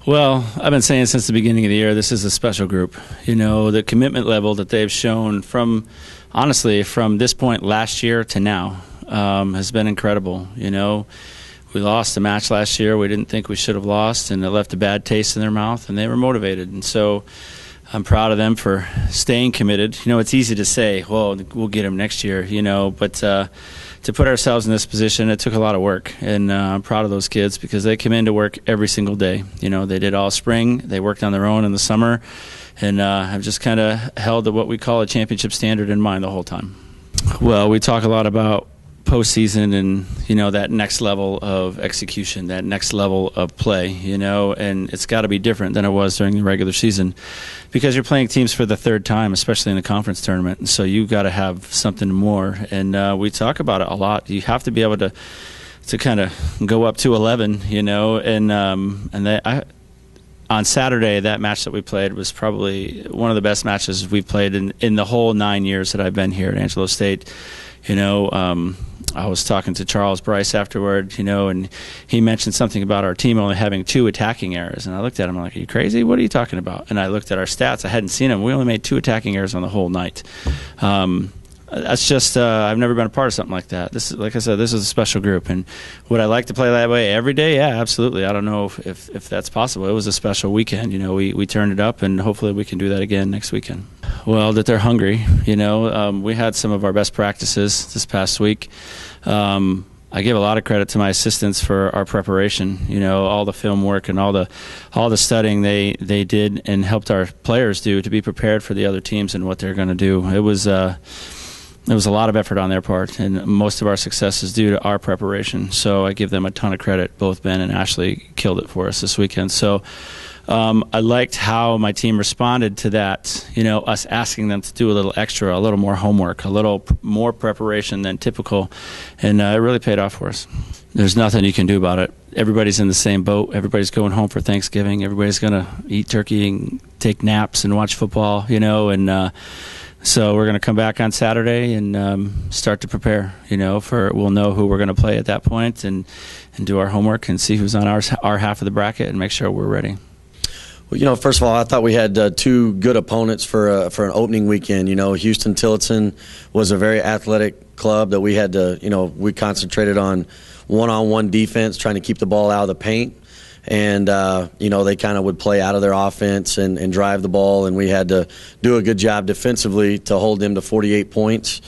Well, I've been saying since the beginning of the year, this is a special group. You know, the commitment level that they've shown honestly, from this point last year to now has been incredible. You know, we lost a match last year we didn't think we should have lost, and it left a bad taste in their mouth, and they were motivated. And so I'm proud of them for staying committed. You know, it's easy to say, well, we'll get them next year, you know, but to put ourselves in this position, it took a lot of work. And I'm proud of those kids because they come into work every single day. You know, they did all spring. They worked on their own in the summer, and have just kind of held to what we call a championship standard in mind the whole time. Well, we talk a lot about postseason and, you know, that next level of execution, that next level of play, you know, and it's got to be different than it was during the regular season because you're playing teams for the third time, especially in the conference tournament, and so you've got to have something more. And we talk about it a lot. You have to be able to kind of go up to 11, you know, and on Saturday, that match that we played was probably one of the best matches we've played in the whole 9 years that I've been here at Angelo State. You know, I was talking to Charles Bryce afterward, you know, and he mentioned something about our team only having 2 attacking errors. And I looked at him like, are you crazy? What are you talking about? And I looked at our stats. I hadn't seen them. We only made 2 attacking errors on the whole night. That's just I've never been a part of something like that. This is, like I said, this is a special group. And would I like to play that way every day? Yeah, absolutely. I don't know if that's possible. It was a special weekend. You know, we turned it up, and hopefully we can do that again next weekend. Well, that they're hungry. You know, we had some of our best practices this past week. I give a lot of credit to my assistants for our preparation. You know, all the film work and all the studying they did and helped our players do to be prepared for the other teams and what they're going to do. It was a lot of effort on their part, and most of our success is due to our preparation. So I give them a ton of credit. Both Ben and Ashley killed it for us this weekend. So I liked how my team responded to that, you know, us asking them to do a little extra, a little more homework, a little more preparation than typical, and it really paid off for us. There's nothing you can do about it. Everybody's in the same boat. Everybody's going home for Thanksgiving. Everybody's going to eat turkey and take naps and watch football, you know, and so we're going to come back on Saturday and start to prepare, you know, we'll know who we're going to play at that point and do our homework and see who's on our half of the bracket and make sure we're ready. Well, you know, first of all, I thought we had 2 good opponents for an opening weekend. You know, Houston Tillotson was a very athletic club that we had to, you know, we concentrated on one-on-one defense, trying to keep the ball out of the paint. And, you know, they kind of would play out of their offense and drive the ball, and we had to do a good job defensively to hold them to 48 points.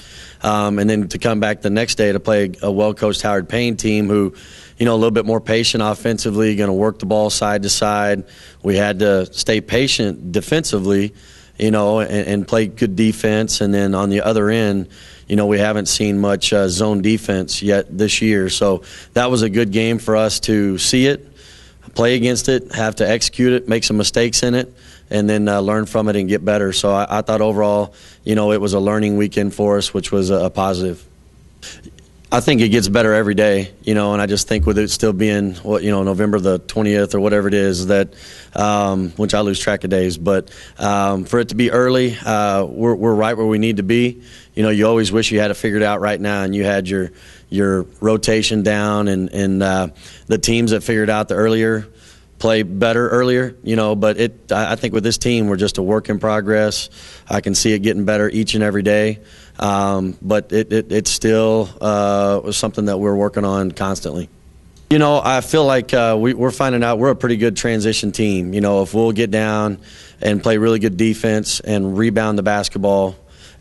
And then to come back the next day to play a well-coached Howard Payne team who, you know, a little bit more patient offensively, going to work the ball side to side. We had to stay patient defensively, you know, and play good defense. And then on the other end, you know, we haven't seen much zone defense yet this year. So that was a good game for us to see it, play against it, have to execute it, make some mistakes in it, and then learn from it and get better. So I thought overall, you know, it was a learning weekend for us, which was a positive. I think it gets better every day, you know, and I just think with it still being, you know, November the 20th or whatever it is, that, which I lose track of days, but for it to be early, we're right where we need to be. You know, you always wish you had it figured out right now and you had your rotation down and the teams that figured out the earlier play better earlier, you know, but I think with this team, we're just a work in progress. I can see it getting better each and every day. But it's still something that we're working on constantly. You know, I feel like we're finding out we're a pretty good transition team. You know, if we'll get down and play really good defense and rebound the basketball,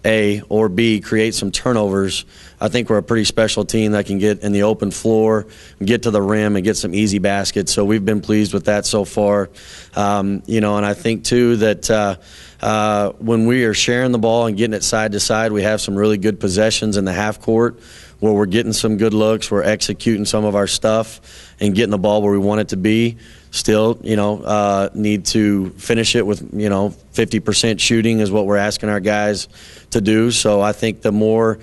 A, or B, create some turnovers, I think we're a pretty special team that can get in the open floor, get to the rim, and get some easy baskets. So we've been pleased with that so far. You know, and I think, too, that when we are sharing the ball and getting it side to side, we have some really good possessions in the half court where we're getting some good looks, we're executing some of our stuff and getting the ball where we want it to be. Still, you know, need to finish it with, you know, 50% shooting is what we're asking our guys to do. So I think the more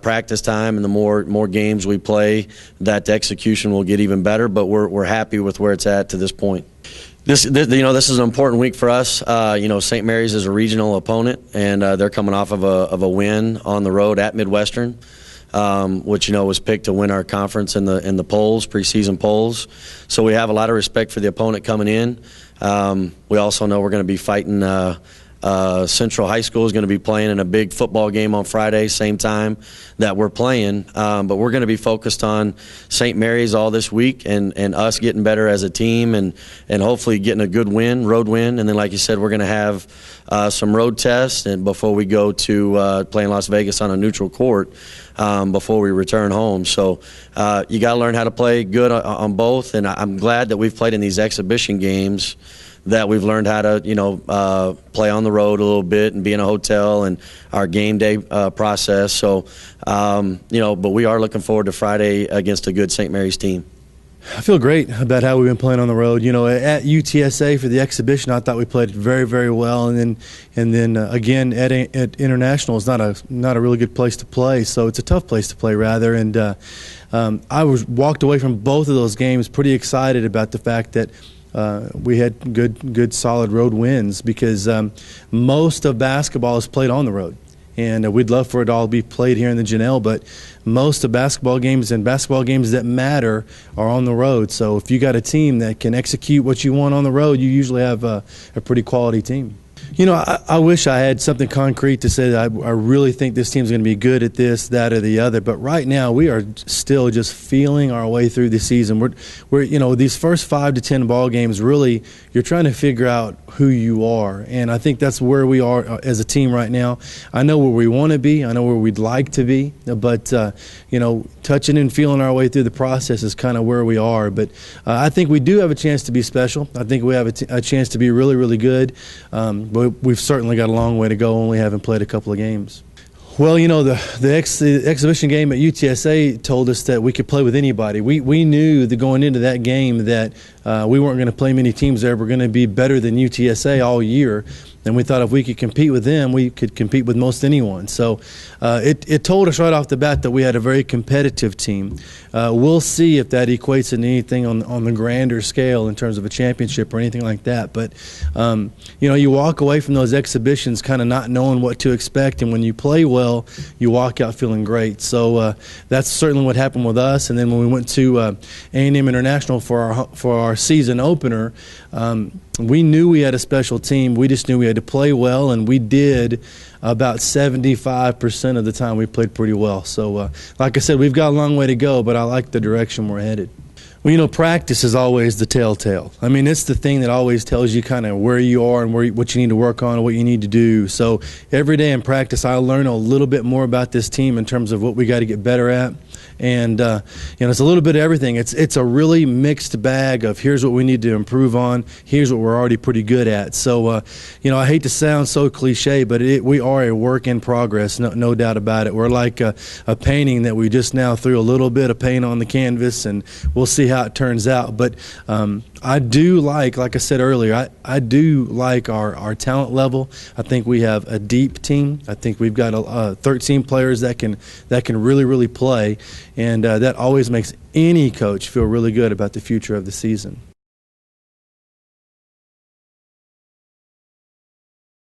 practice time and the more games we play, that execution will get even better. But we're happy with where it's at to this point. This you know, this is an important week for us. You know, St. Mary's is a regional opponent, and they're coming off of a win on the road at Midwestern. which was picked to win our conference in the polls, preseason polls. So we have a lot of respect for the opponent coming in. We also know we're going to be fighting. Central High School is going to be playing in a big football game on Friday, same time that we're playing. But we're going to be focused on St. Mary's all this week and us getting better as a team and hopefully getting a good win, road win. And then, like you said, we're going to have some road tests and before we go to play in Las Vegas on a neutral court before we return home. So you got to learn how to play good on both. And I'm glad that we've played in these exhibition games, that we've learned how to, play on the road a little bit and be in a hotel and our game day process. So, but we are looking forward to Friday against a good St. Mary's team. I feel great about how we've been playing on the road. At UTSA for the exhibition, I thought we played very, very well, and then again at International is not a really good place to play. So it's a tough place to play, rather. And I walked away from both of those games pretty excited about the fact that we had good, solid road wins, because most of basketball is played on the road. And we'd love for it all to be played here in the Janelle, but most of basketball games and basketball games that matter are on the road. So if you got a team that can execute what you want on the road, you usually have a pretty quality team. I wish I had something concrete to say that I really think this team's going to be good at this, that, or the other. But right now, we are still just feeling our way through the season. We're these first 5 to 10 ball games, really, you're trying to figure out who you are. And I think that's where we are as a team right now. I know where we want to be. I know where we'd like to be. But, touching and feeling our way through the process is kind of where we are. But I think we do have a chance to be special. I think we have a chance to be really, really good. But we've certainly got a long way to go, only having played a couple of games. Well, the exhibition game at UTSA told us that we could play with anybody. We knew that going into that game that we weren't going to play many teams there. We're going to be better than UTSA all year. And we thought if we could compete with them, we could compete with most anyone. So it told us right off the bat that we had a very competitive team. We'll see if that equates into anything on the grander scale in terms of a championship or anything like that. But, you walk away from those exhibitions kind of not knowing what to expect. And when you play well, you walk out feeling great. So that's certainly what happened with us. And then when we went to A&M International for our season opener, we knew we had a special team. We just knew we had to play well, and we did about 75% of the time. We played pretty well. So, like I said, we've got a long way to go, but I like the direction we're headed. Well, practice is always the telltale. I mean, it's the thing that always tells you kind of where you are and what you need to work on and what you need to do. So every day in practice, I learn a little bit more about this team in terms of what we got to get better at. And, it's a little bit of everything. It's a really mixed bag of here's what we need to improve on, here's what we're already pretty good at. So, I hate to sound so cliche, but we are a work in progress, no doubt about it. We're like a painting that we just now threw a little bit of paint on the canvas, and we'll see how it turns out. But I do like I said earlier, I do like our talent level. I think we have a deep team. I think we've got 13 players that can really, really play. And that always makes any coach feel really good about the future of the season.